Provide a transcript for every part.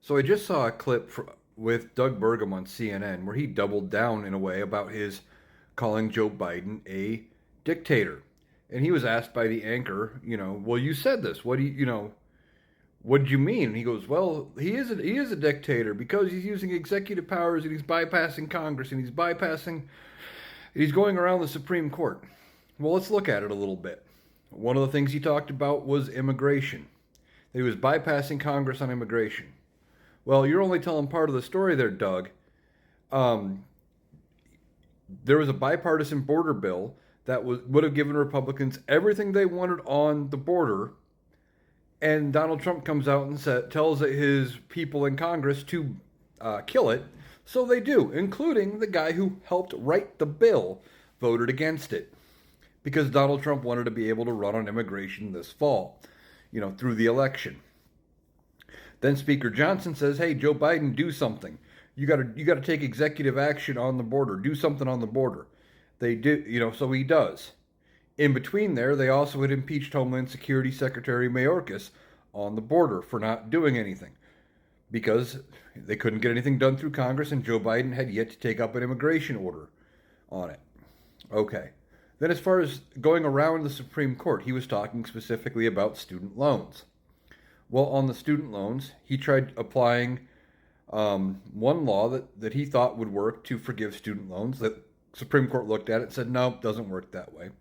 So I just saw a clip with Doug Burgum on CNN where he doubled down in a way about his calling Joe Biden a dictator. And he was asked by the anchor, well, you said this. What do what did you mean? And he goes, well, he is a dictator because he's using executive powers and he's bypassing Congress and he's going around the Supreme Court. Well, let's look at it a little bit. One of the things he talked about was immigration. He was bypassing Congress on immigration. Well, you're only telling part of the story there, Doug. Um, there was a bipartisan border bill that would have given Republicans everything they wanted on the border, and Donald Trump comes out and tells his people in Congress to kill it. So they do, including the guy who helped write the bill voted against it because Donald Trump wanted to be able to run on immigration this fall, through the election. Then Speaker Johnson says, "Hey, Joe Biden, do something. You got to take executive action on the border. Do something on the border." They do, so he does. In between there, they also had impeached Homeland Security Secretary Mayorkas on the border for not doing anything because they couldn't get anything done through Congress and Joe Biden had yet to take up an immigration order on it. Okay. Then as far as going around the Supreme Court, he was talking specifically about student loans. Well, on the student loans, he tried applying one law that he thought would work to forgive student loans. The Supreme Court looked at it and said, no, it doesn't work that way.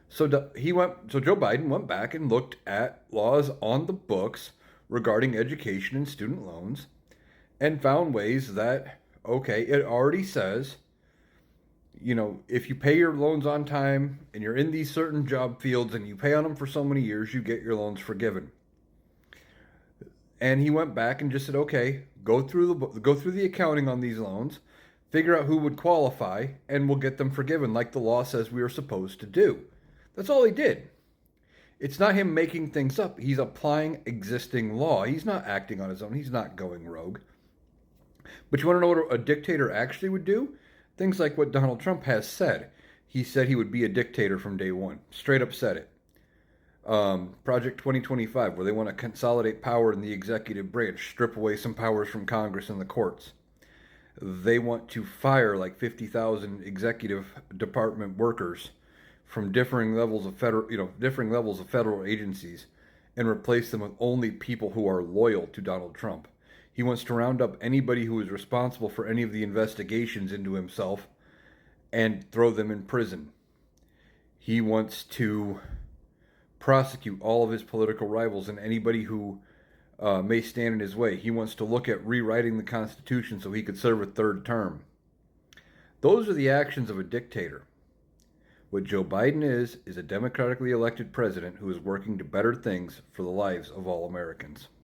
So Joe Biden went back and looked at laws on the books regarding education and student loans and found ways that, okay, it already says, if you pay your loans on time and you're in these certain job fields and you pay on them for so many years, you get your loans forgiven. And he went back and just said, okay, go through the accounting on these loans, figure out who would qualify, and we'll get them forgiven like the law says we are supposed to do. That's all he did. It's not him making things up. He's applying existing law. He's not acting on his own. He's not going rogue. But you want to know what a dictator actually would do? Things like what Donald Trump has said. He said he would be a dictator from day one. Straight up said it. Project 2025, where they want to consolidate power in the executive branch, strip away some powers from Congress and the courts. They want to fire like 50,000 executive department workers from differing levels of federal agencies and replace them with only people who are loyal to Donald Trump. He wants to round up anybody who is responsible for any of the investigations into himself and throw them in prison. He wants to prosecute all of his political rivals and anybody who may stand in his way. He wants to look at rewriting the Constitution so he could serve a third term. Those are the actions of a dictator. What Joe Biden is a democratically elected president who is working to better things for the lives of all Americans.